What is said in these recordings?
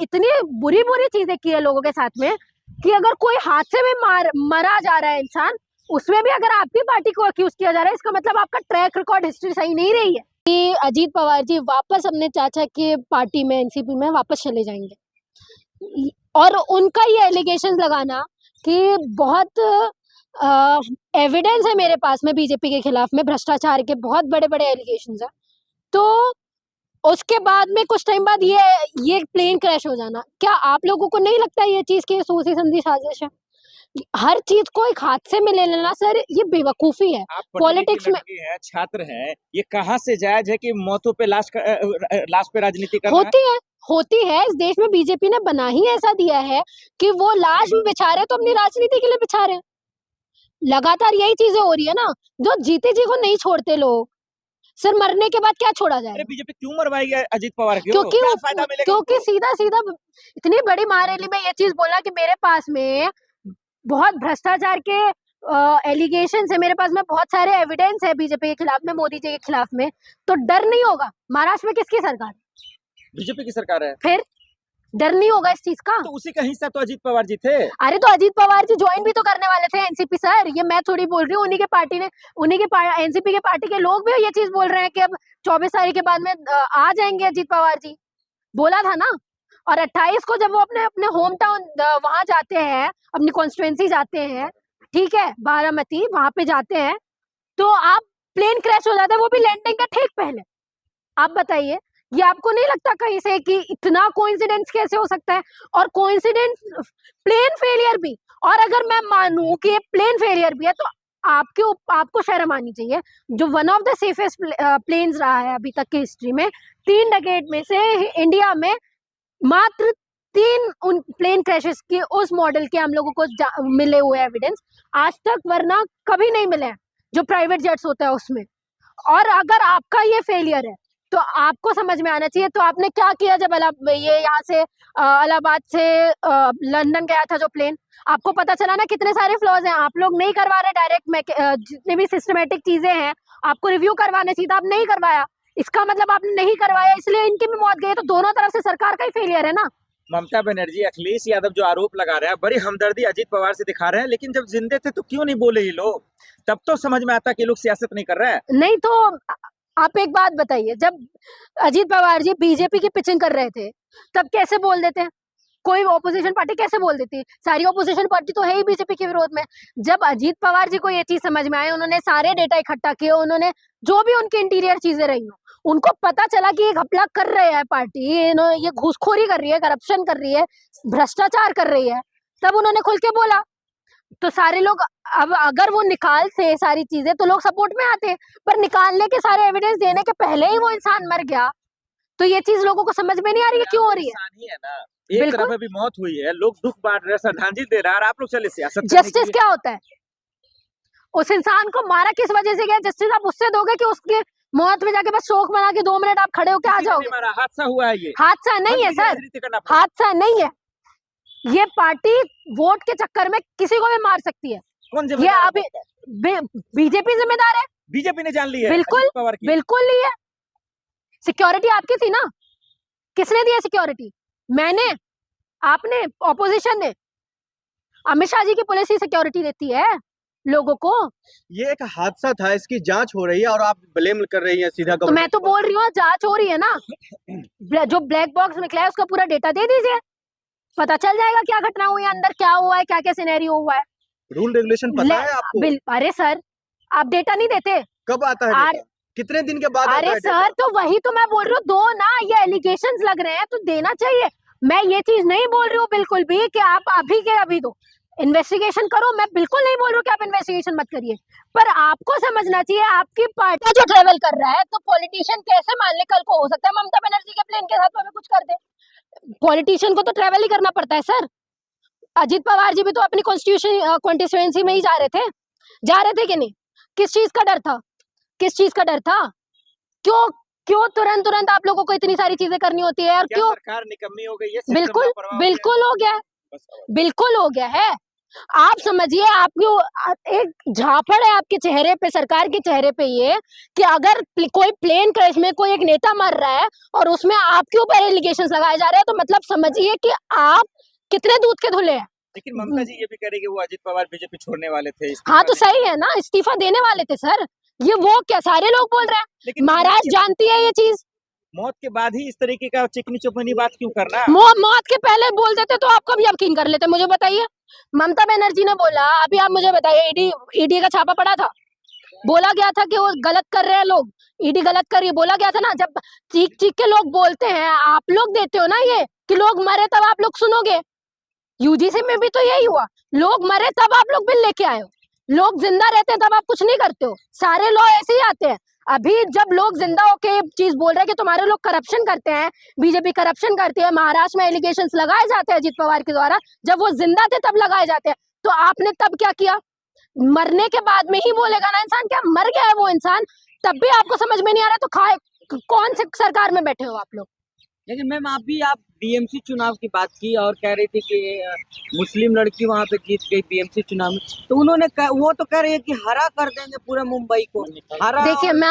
इतनी बुरी बुरी चीजें की है लोगों के साथ में कि अगर कोई हादसे में मरा जा रहा है इंसान, उसमें भी अगर आपकी पार्टी को अक्यूज किया जा रहा है, इसका मतलब आपका ट्रैक रिकॉर्ड हिस्ट्री सही नहीं रही है। कि अजीत पवार जी वापस अपने चाचा के पार्टी में एनसीपी में वापस चले जाएंगे, और उनका ये एलिगेशन लगाना कि बहुत एविडेंस है मेरे पास में बीजेपी के खिलाफ में भ्रष्टाचार के बहुत बड़े बड़े एलिगेशन है, तो उसके बाद में कुछ टाइम बाद ये प्लेन क्रैश हो जाना, क्या आप लोगों को नहीं लगता ये चीज की सोची समझी साजिश है? हर चीज को एक हादसे में ले लेना सर, ये बेवकूफी है। पॉलिटिक्स में है, छात्र है, ये कहाँ से जायज है कि मौतों पे लाश पे राजनीति करना होती है इस देश में। बीजेपी ने बना ही ऐसा दिया है कि वो लाश भी बिछा रहे तो अपनी राजनीति के लिए बिछा रहे हैं। लगातार यही चीजें हो रही है ना, जो जीते जी को नहीं छोड़ते लोग, सर मरने के बाद क्या छोड़ा जाए? बीजेपी क्यों मरवाएगी अजीत पवार को? क्योंकि सीधा सीधा इतनी बड़ी महारैली में ये चीज बोला कि मेरे पास में बहुत भ्रष्टाचार के एलिगेशन है, मेरे पास में बहुत सारे एविडेंस है बीजेपी के खिलाफ में, मोदी जी के खिलाफ में, तो डर नहीं होगा? महाराष्ट्र में किसकी सरकार? बीजेपी की सरकार है। फिर डर नहीं होगा इस चीज का? तो उसी का हिस्सा तो अजीत पवार जी थे। अरे तो अजीत पवार जी ज्वाइन भी तो करने वाले थे एनसीपी सर, ये मैं थोड़ी बोल रही हूँ, उन्हीं के एनसीपी के पार्टी के लोग भी ये चीज बोल रहे हैं कि अब 24 तारीख के बाद में आ जाएंगे अजीत पवार जी, बोला था ना। और 28 को जब वो अपने होम टाउन वहां जाते हैं, अपनी कॉन्स्टिट्यूएंसी जाते हैं, ठीक है, बारामती, वहां पे जाते हैं, तो आप प्लेन क्रैश हो जाता है, वो भी लैंडिंग का ठीक पहले। आप बताइए, ये आपको नहीं लगता कहीं से कि इतना कोइंसिडेंस कैसे हो सकता है? और कोइंसिडेंस प्लेन फेलियर भी, और अगर मैं मानूं कि ये प्लेन फेलियर भी है, तो आपको शर्म आनी चाहिए। जो one of the safest planes रहा है अभी तक की हिस्ट्री में, 3 डिकेड में से इंडिया में मात्र 3 उन प्लेन क्रैशेस के उस मॉडल के हम लोगों को मिले हुए एविडेंस आज तक, वरना कभी नहीं मिले हैं जो प्राइवेट जेट्स होता है उसमें। और अगर आपका ये फेलियर है तो आपको समझ में आना चाहिए, तो आपने क्या किया जब ये यहाँ से इलाहाबाद से लंदन गया था जो प्लेन? आपको पता चला ना कितने सारे फ्लॉज हैं, आप लोग नहीं करवा रहे डायरेक्ट में, जितने भी सिस्टमेटिक चीजें हैं आपको रिव्यू करवाने चाहिए था, आप नहीं करवाया। इसका मतलब आपने नहीं करवाया, इसलिए इनकी भी मौत गई, तो दोनों तरफ से सरकार का ही फेलियर है ना। ममता बनर्जी, अखिलेश यादव जो आरोप लगा रहे हैं, बड़ी हमदर्दी अजीत पवार से दिखा रहे हैं, लेकिन जब जिंदे थे तो क्यों नहीं बोले ये लोग? तब तो समझ में आता कि लोग सियासत नहीं कर रहे हैं। नहीं तो आप एक बात बताइए, जब अजीत पवार जी बीजेपी की पिचिंग कर रहे थे तब कैसे बोल देते हैं? कोई ऑपोजिशन पार्टी कैसे बोल देती? सारी ऑपोजिशन पार्टी तो है ही बीजेपी के विरोध में। जब अजीत पवार जी को ये चीज समझ में आए, उन्होंने सारे डेटा इकट्ठा किए, उन्होंने जो भी उनके इंटीरियर चीजें रही हो, उनको पता चला कि ये घपला कर रहे हैं पार्टी, ये घूसखोरी कर रही है, करप्शन कर रही है, भ्रष्टाचार कर रही है, तब उन्होंने खुल के बोला। तो सारे लोग, अब अगर वो निकालते सारी चीजें तो लोग सपोर्ट में आते, पर निकालने के सारे एविडेंस देने के पहले ही वो इंसान मर गया, तो ये चीज लोगों को समझ में नहीं आ रही है क्यों हो रही है? एक तरफ अभी मौत हुई है, लोग दुख बांट रहे, श्रद्धांजलि दे रहा है, और आप लोग चले सियासत। जस्टिस क्या होता है? उस इंसान को मारा किस वजह से गया? जस्टिस आप उससे दोगे कि उसके मौत में जाके बस शोक मना के 2 मिनट आप खड़े होके आ जाओगे? हादसा हुआ है, ये हादसा नहीं है सर, हादसा नहीं है। ये पार्टी वोट के चक्कर में किसी को भी मार सकती है। कौन ये अभी बीजेपी जिम्मेदार है, बीजेपी ने जान ली है। बिल्कुल बिल्कुल ली है। सिक्योरिटी आपकी थी ना, किसने दिया सिक्योरिटी? मैंने, आपने, ऑपोजिशन ने। अमित शाह जी की पुलिस ही सिक्योरिटी देती है लोगों को। ये एक हादसा था, इसकी जांच हो रही है और आप ब्लेम कर रही हैं सीधा। तो मैं तो बोल रही हूँ जांच हो रही है ना, जो ब्लैक बॉक्स निकला है उसका पूरा डेटा दे दीजिए, पता चल जाएगा क्या घटना हुई है, अंदर क्या हुआ है, क्या क्या सिनेरियो हुआ है। रूल रेगुलेशन पता है आपको? अरे सर, आप डेटा नहीं देते? कब आता है डेटा? कितने दिन के बाद? अरे सर, तो वही तो मैं बोल रही हूँ, दो ना, ये एलिगेशंस लग रहे हैं तो देना चाहिए। मैं ये चीज नहीं बोल रही हूँ बिल्कुल भी कि आप अभी के अभी दो, इन्वेस्टिगेशन करो, मैं बिल्कुल नहीं बोल रही हूँ कि आप इन्वेस्टिगेशन मत करिए, पर आपको समझना चाहिए आपकी पार्टी जो ट्रेवल कर रहा है, तो पॉलिटिशियन कैसे मान ले कल को हो सकता है ममता बनर्जी के प्लेन के साथ में कुछ कर दे? पॉलिटिशियन को तो ट्रेवल ही करना पड़ता है सर। अजीत पवार जी भी तो अपनी कॉन्स्टिट्यूएंसी में ही जा रहे थे कि नहीं? किस चीज का डर था? किस चीज का डर था? क्यों तुरंत आप लोगों को इतनी सारी चीजें करनी होती है? और क्यों सरकार निकम्मी हो गई है? बिल्कुल हो गया है, बिल्कुल हो गया है। आप समझिए, आपको एक झापड़ है आपके चेहरे पे, सरकार के चेहरे पे, ये कि अगर कोई प्लेन क्रैश में कोई एक नेता मर रहा है और उसमें आपके ऊपर एलिगेशंस लगाए जा रहे हैं, तो मतलब समझिए कि आप कितने दूध के धुले हैं। लेकिन ममता जी ये भी कह रही कि वो अजित पवार बीजेपी छोड़ने वाले थे, हाँ तो इस्तीफा सही है ना, इस्तीफा देने वाले थे सर। ये वो क्या सारे लोग बोल रहे हैं, लेकिन महाराज जानती है ये चीज। मौत के बाद ही इस तरीके का चिकनी चुपनी बात क्यों करना? मौत के पहले बोल देते तो आप कब यकीन कर लेते, मुझे बताइए। ममता बनर्जी ने बोला, अभी आप मुझे बताइए, ईडी का छापा पड़ा था, बोला गया था कि वो गलत कर रहे हैं लोग, ईडी गलत कर रही है, बोला गया था ना। जब चीख चीख के लोग बोलते हैं, आप लोग देते हो ना ये कि लोग मरे तब आप लोग सुनोगे। यूजीसी में भी तो यही हुआ, लोग मरे तब आप लोग बिल लेके आए हो, लोग जिंदा रहते हैं तब आप कुछ नहीं करते हो। सारे लॉ ऐसे ही आते हैं। अभी जब लोग जिंदा होके चीज बोल रहे हैं कि तुम्हारे लोग करप्शन करते हैं, बीजेपी करप्शन करती है, महाराष्ट्र में एलिगेशंस लगाए जाते हैं अजित पवार के द्वारा, जब वो जिंदा थे तब लगाए जाते हैं, तो आपने तब क्या किया? मरने के बाद में ही बोलेगा ना इंसान, क्या मर गया है वो इंसान, तब भी आपको समझ में नहीं आ रहा, तो कौन से सरकार में बैठे हो आप लोग? लेकिन मैम आप बीएमसी चुनाव की बात की और कह रही थी कि मुस्लिम लड़की वहां पे जीत गई बीएमसी चुनाव में, तो उन्होंने वो तो कह रही है कि हरा कर देंगे पूरे मुंबई को, हरा। देखिए मैं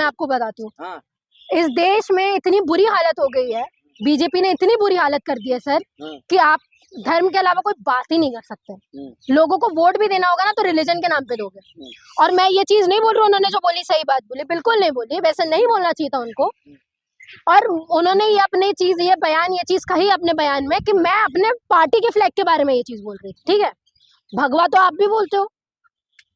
आपको बताती हूँ, हाँ। इस देश में इतनी बुरी हालत हो गई है, बीजेपी ने इतनी बुरी हालत कर दी है सर, कि आप धर्म के अलावा कोई बात ही नहीं कर सकते। लोगों को वोट भी देना होगा ना तो रिलीजन के नाम पे दोगे। और मैं ये चीज नहीं बोल रही, उन्होंने जो बोली सही बात बोली, बिल्कुल नहीं बोली, वैसे नहीं बोलना चाहिए था उनको। और उन्होंने ये अपनी चीज, ये चीज कही अपने बयान में कि मैं अपने पार्टी के फ्लैग के बारे में ये चीज बोल रही थी। ठीक है, भगवा तो आप भी बोलते हो,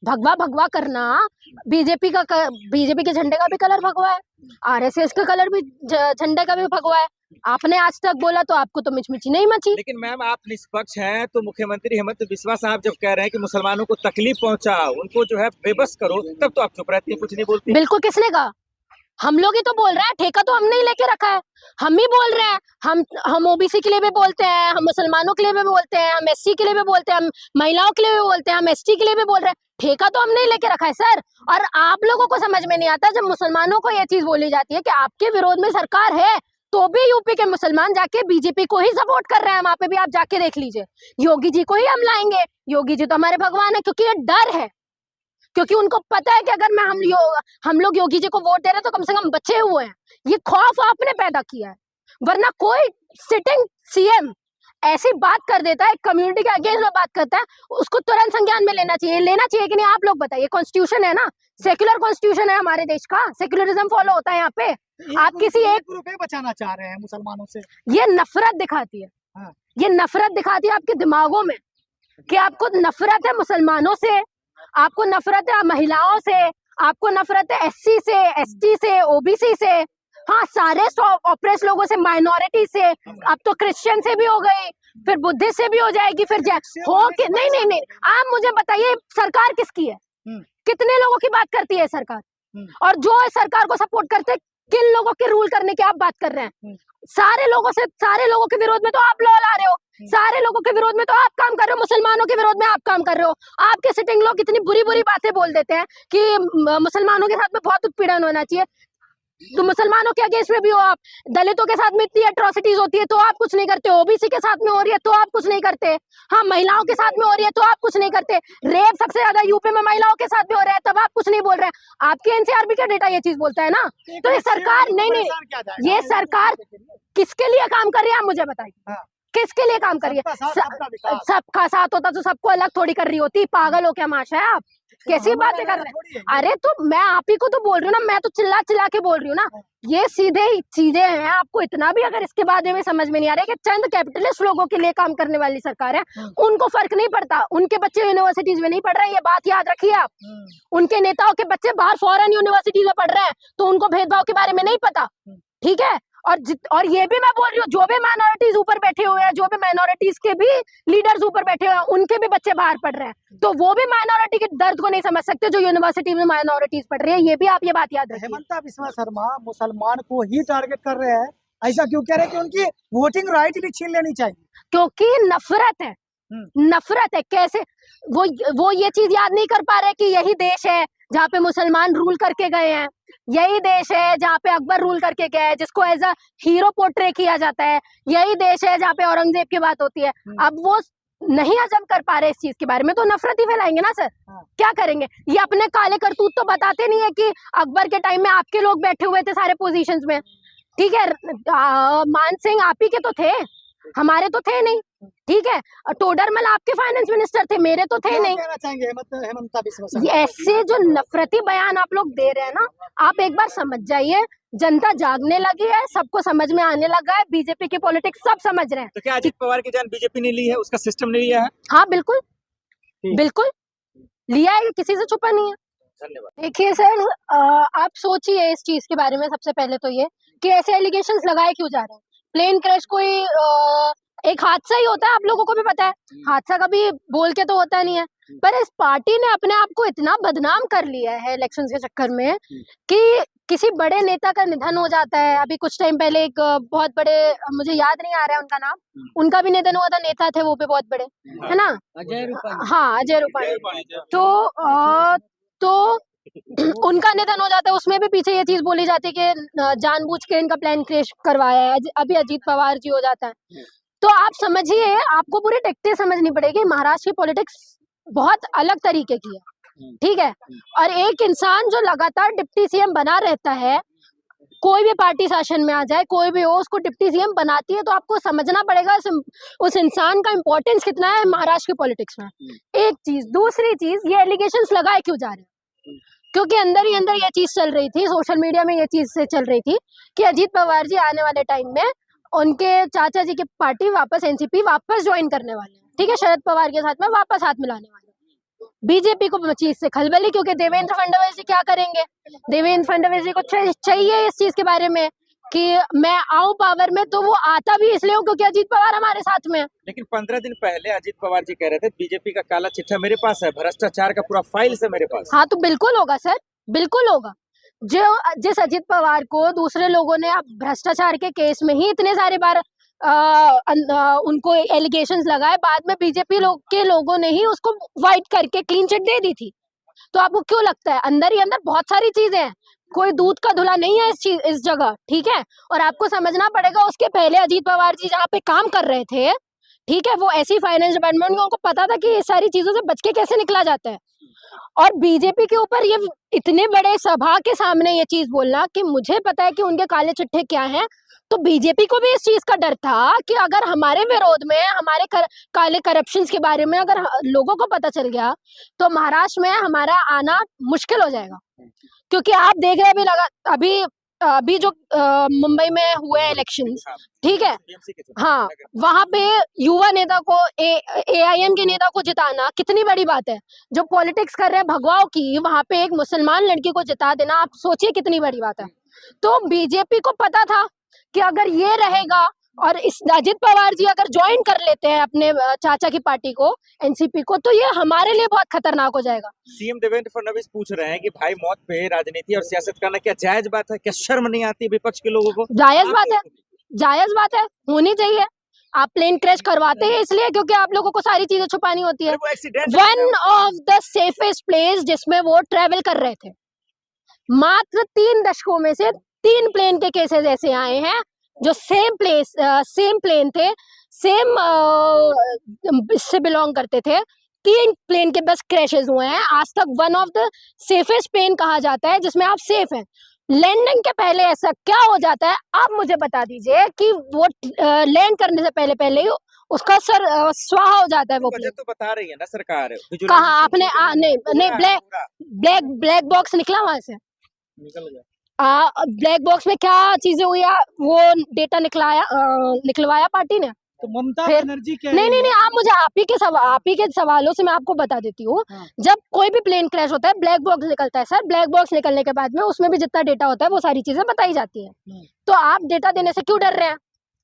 भगवा करना, बीजेपी के झंडे का भी कलर भगवा है, आरएसएस का कलर भी झंडे का भी भगवा है। आपने आज तक बोला तो आपको तो मिचमिची नहीं मची। लेकिन मैम आप निष्पक्ष हैं, तो मुख्यमंत्री हेमंत बिस्वा साहब जब कह रहे हैं कि मुसलमानों को तकलीफ पहुंचाओ, उनको जो है बेबस करो, तब तो आप चुप रहती हैं, कुछ नहीं बोलती। बिल्कुल, किसने कहा? हम लोग ही तो बोल रहे हैं, ठेका तो हमने ही लेके रखा है, हम ही बोल रहे हैं। हम ओबीसी के लिए भी बोलते हैं, हम मुसलमानों के लिए भी बोलते हैं, हम एससी के लिए भी बोलते हैं, हम महिलाओं के लिए भी बोलते हैं, हम एसटी के लिए भी बोल रहे हैं। ठेका तो हमने ही लेके रखा है सर। और आप लोगों को समझ में नहीं आता, जब मुसलमानों को ये चीज बोली जाती है कि आपके विरोध में सरकार है, तो भी यूपी के मुसलमान जाके बीजेपी को ही सपोर्ट कर रहे हैं। वहां पे भी आप जाके देख लीजिए, योगी जी को ही हम लाएंगे, योगी जी तो हमारे भगवान है, क्योंकि ये डर है, क्योंकि उनको पता है कि अगर हम लोग योगी जी को वोट दे रहे हैं तो कम से कम बचे हुए हैं। ये खौफ आपने पैदा किया है, वरना कोई सिटिंग सीएम ऐसी बात कर देता है, कम्युनिटी के अगेंस्ट में बात करता है, उसको तुरंत संज्ञान में लेना चाहिए कि नहीं? आप लोग बताइए, कॉन्स्टिट्यूशन है ना, सेक्युलर कॉन्स्टिट्यूशन है हमारे देश का, सेक्युलरिज्म फॉलो होता है यहाँ पे। आप किसी एक ग्रुप बचाना चाह रहे हैं मुसलमानों से, ये नफरत दिखाती है। हाँ। ये नफरत दिखाती है आपके दिमागों में, कि आपको नफरत है मुसलमानों से, आपको नफरत है महिलाओं से, आपको नफरत है एससी से, एसटी से, ओबीसी से, हाँ सारे ऑप्रेस लोगों से, माइनॉरिटी से, अब तो क्रिश्चियन से भी हो गई, फिर बुद्धिस्ट से भी हो जाएगी, फिर हो के नहीं। आप मुझे बताइए, सरकार किसकी है? कितने लोगों की बात करती है सरकार? और जो सरकार को सपोर्ट करते हैं, किन लोगों के रूल करने की आप बात कर रहे हैं? सारे लोगों के विरोध में तो आप लॉ ला रहे हो, सारे लोगों के विरोध में तो आप काम कर रहे हो, मुसलमानों के विरोध में आप काम कर रहे हो। आपके सिटिंग लोग इतनी बुरी बुरी बातें बोल देते हैं कि मुसलमानों के साथ में बहुत उत्पीड़न होना चाहिए, तो मुसलमानों के अगेंस्ट में भी हो आप। दलितों के साथ में इतनी एट्रोसिटीज होती है तो आप कुछ नहीं करते, ओबीसी के साथ में हो रही है तो आप कुछ नहीं करते, हाँ महिलाओं के साथ में हो रही है तो आप कुछ नहीं करते, रेप सबसे ज्यादा यूपी में महिलाओं के साथ भी हो रहा है तब आप कुछ नहीं बोल रहे हैं। आपके एनसीआरबी का डेटा ये चीज बोलता है ना। तो ये सरकार नहीं, ये सरकार किसके लिए काम कर रही है आप मुझे बताइए, किसके लिए काम कर रही है? सबका साथ होता तो सबको अलग थोड़ी कर रही होती, पागल हो क्या माशा है आप? कैसी बातें कर रहे हैं? अरे तो मैं आप ही को तो बोल रही हूँ ना, मैं तो चिल्ला चिल्ला के बोल रही हूँ ना, ये सीधे चीजें हैं। आपको इतना भी अगर इसके बारे में समझ में नहीं आ रहा है कि चंद कैपिटलिस्ट लोगों के लिए काम करने वाली सरकार है, उनको फर्क नहीं पड़ता, उनके बच्चे यूनिवर्सिटीज में नहीं पढ़ रहे हैं, ये बात याद रखिए आप। उनके नेताओं के बच्चे बाहर फॉरेन यूनिवर्सिटीज में पढ़ रहे हैं तो उनको भेदभाव के बारे में नहीं पता, ठीक है? और ये भी मैं बोल रही हूँ, जो भी माइनॉरिटीज ऊपर बैठे हुए हैं, जो भी माइनॉरिटीज के भी लीडर्स ऊपर बैठे हुए हैं, उनके भी बच्चे बाहर पढ़ रहे हैं, तो वो भी माइनॉरिटी के दर्द को नहीं समझ सकते जो यूनिवर्सिटी में माइनॉरिटीज पढ़ रही है। ये भी आप ये बात याद रखिए। हेमंता बिस्वा शर्मा मुसलमान को ही टारगेट कर रहे हैं, ऐसा क्यों कह रहे हैं कि उनकी वोटिंग राइट भी छीन लेनी चाहिए? क्योंकि नफरत है, नफरत है। कैसे वो ये चीज याद नहीं कर पा रहे कि यही देश है जहाँ पे मुसलमान रूल करके गए हैं, यही देश है जहाँ पे अकबर रूल करके गया है, जिसको एज अ हीरो पोर्ट्रे किया जाता है, यही देश है जहाँ पे औरंगजेब की बात होती है। अब वो नहीं हजम कर पा रहे इस चीज के बारे में तो नफरत ही फैलाएंगे ना सर। हाँ। क्या करेंगे? ये अपने काले करतूत तो बताते नहीं है कि अकबर के टाइम में आपके लोग बैठे हुए थे सारे पोजीशंस में, ठीक है। मान सिंह आप ही के तो थे, हमारे तो थे नहीं, ठीक है। टोडरमल आपके फाइनेंस मिनिस्टर थे, मेरे तो थे क्या नहीं। कहना चाहेंगे हेमंता बिस्वा साहब? ये ऐसे जो नफरती बयान आप लोग दे रहे हैं ना, आप एक बार समझ जाइए, जनता जागने लगी है, सबको समझ में आने लगा है, बीजेपी की पॉलिटिक्स सब समझ रहे हैं। तो क्या अजीत पवार की जान बीजेपी ने ली है, उसका सिस्टम ने लिया है? हाँ बिल्कुल, ठीक। बिल्कुल लिया है, किसी से छुपा नहीं है। धन्यवाद। देखिए सर, आप सोचिए इस चीज के बारे में। सबसे पहले तो ये कि ऐसे एलिगेशंस लगाए क्यों जा रहे हैं। प्लेन क्रैश कोई एक हादसा ही होता है, आप लोगों को भी पता है, हादसा कभी बोल के तो होता नहीं है। पर इस पार्टी ने अपने आप को इतना बदनाम कर लिया है इलेक्शंस के चक्कर में कि किसी बड़े नेता का निधन हो जाता है। अभी कुछ टाइम पहले एक बहुत बड़े, मुझे याद नहीं आ रहा है उनका नाम, उनका भी निधन हुआ था, नेता थे वो भी बहुत बड़े, है ना? अजय रूपाणी। हाँ, अजय रूपाणी। तो उनका निधन हो जाता है, उसमें भी पीछे ये चीज बोली जाती है कि जानबूझ के इनका प्लान क्रैश करवाया है। अभी अजीत पवार जी हो जाता है, तो आप समझिए, आपको पूरी टेक्टिक समझनी पड़ेगी। महाराष्ट्र की पॉलिटिक्स बहुत अलग तरीके की है, ठीक है। और एक इंसान जो लगातार डिप्टी सीएम बना रहता है, कोई भी पार्टी शासन में आ जाए, कोई भी हो, उसको डिप्टी सीएम बनाती है, तो आपको समझना पड़ेगा उस इंसान का इंपॉर्टेंस कितना है महाराष्ट्र की पॉलिटिक्स में। एक चीज, दूसरी चीज, ये एलिगेशंस लगाए क्यों जा रहे हैं? क्योंकि अंदर ही अंदर ये चीज चल रही थी, सोशल मीडिया में ये चीज से चल रही थी कि अजीत पवार जी आने वाले टाइम में उनके चाचा जी की पार्टी वापस एनसीपी वापस ज्वाइन करने वाले हैं, ठीक है, शरद पवार के साथ में वापस हाथ मिलाने वाले हैं। बीजेपी को चीज से खलबली, क्योंकि देवेंद्र फडणवीस जी क्या करेंगे? देवेंद्र फडणवीस जी को चाहिए इस चीज के बारे में कि मैं आऊं पावर में, तो वो आता भी इसलिए हूं क्योंकि अजीत पवार हमारे साथ में है। लेकिन 15 दिन पहले अजीत पवार जी कह रहे थे बीजेपी का काला चिट्ठा मेरे पास है, भ्रष्टाचार का पूरा फाइल है मेरे पास। हाँ, तो बिल्कुल होगा सर, बिल्कुल होगा। जिस अजीत पवार को दूसरे लोगों ने भ्रष्टाचार के केस में ही इतने सारे बार उनको एलिगेशंस लगाए, बाद में बीजेपी के लोगों ने ही उसको वाइट करके क्लीन चिट दे दी थी। तो आपको क्यों लगता है? अंदर ही अंदर बहुत सारी चीजें हैं, कोई दूध का धुला नहीं है इस जगह, ठीक है। और आपको समझना पड़ेगा, उसके पहले अजीत पवार जी जहाँ पे काम कर रहे थे, ठीक है, वो ऐसी फाइनेंस डिपार्टमेंट में, उनको पता था कि ये सारी चीजों से बच के कैसे निकला जाता है। और बीजेपी के ऊपर ये इतने बड़े सभा के सामने ये चीज बोलना कि मुझे पता है कि उनके काले चिट्ठे क्या हैं, तो बीजेपी को भी इस चीज का डर था कि अगर हमारे विरोध में, हमारे काले करप्शंस के बारे में अगर लोगों को पता चल गया, तो महाराष्ट्र में हमारा आना मुश्किल हो जाएगा। क्योंकि आप देख रहे हैं अभी जो मुंबई में हुए इलेक्शंस, ठीक है, हाँ, वहां पे युवा नेता को, एआईएम के नेता को जिताना कितनी बड़ी बात है। जो पॉलिटिक्स कर रहे हैं भगवाओं की, वहां पे एक मुसलमान लड़की को जिता देना, आप सोचिए कितनी बड़ी बात है। तो बीजेपी को पता था कि अगर ये रहेगा और इस अजित पवार जी अगर ज्वाइन कर लेते हैं अपने चाचा की पार्टी को, एनसीपी को, तो ये हमारे लिए बहुत खतरनाक हो जाएगा। सीएम देवेंद्र फडणवीस पूछ रहे हैं कि भाई मौत पे राजनीति और सियासत करना क्या जायज बात है? क्या शर्म नहीं आती विपक्ष के लोगों को? जायज बात है, जायज बात है, होनी चाहिए। आप प्लेन क्रैश करवाते हैं इसलिए क्योंकि आप लोगों को सारी चीजें छुपानी होती है। One of the safest place जिसमें वो ट्रेवल कर रहे थे, मात्र 3 दशकों में से 3 प्लेन के केसेस ऐसे आए हैं जो सेम प्लेन थे, सेम से बिलोंग करते थे। 3 प्लेन के बस क्रैशेस हुए हैं आज तक। One of the safest plane कहा जाता है जिसमें आप सेफ हैं। लैंडिंग के पहले ऐसा क्या हो जाता है, आप मुझे बता दीजिए कि वो लैंड करने से पहले ही उसका सर स्वाहा हो जाता है। वो वजह तो बता रही है ना सरकार। कहा आपने? नहीं, ब्लैक बॉक्स निकला वहां से, निकल गया। ब्लैक बॉक्स में क्या चीजें हुई, वो डेटा निकलवाया पार्टी ने। तो ममता फिर- बनर्जी कह नहीं रही नहीं है- नहीं, आप मुझे आप ही के सवालों से मैं आपको बता देती हूँ। हाँ। जब कोई भी प्लेन क्रैश होता है, ब्लैक बॉक्स निकलता है सर। ब्लैक बॉक्स निकलने के बाद में उसमें भी जितना डेटा होता है वो सारी चीजें बताई जाती है। तो आप डेटा देने से क्यों डर रहे हैं?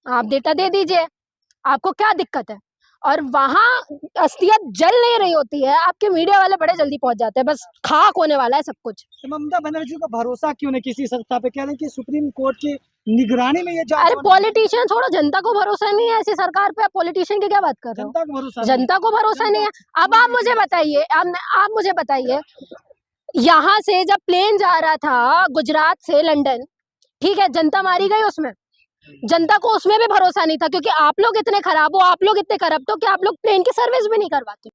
आप डेटा दे दीजिए, आपको क्या दिक्कत है? और वहां असलियत जल नहीं रही होती है, आपके मीडिया वाले बड़े जल्दी पहुंच जाते हैं, बस खाक होने वाला है सब कुछ। तो ममता बनर्जी का भरोसा क्यों नहीं किसी संस्था पे? कह रहे हैं कि सुप्रीम कोर्ट की निगरानी में ये जांच अरे होनी- पॉलिटिशियन छोड़ो, जनता को भरोसा नहीं है ऐसी सरकार पे। आप पॉलिटिशियन की क्या बात कर रहे हो? जनता को भरोसा नहीं। जनता को भरोसा नहीं है। अब आप मुझे बताइए, यहाँ से जब प्लेन जा रहा था गुजरात से लंदन, ठीक है, जनता मारी गई उसमें। जनता को उसमें भी भरोसा नहीं था, क्योंकि आप लोग इतने खराब हो, आप लोग इतने करप्ट हो कि आप लोग प्लेन की सर्विस भी नहीं करवाते।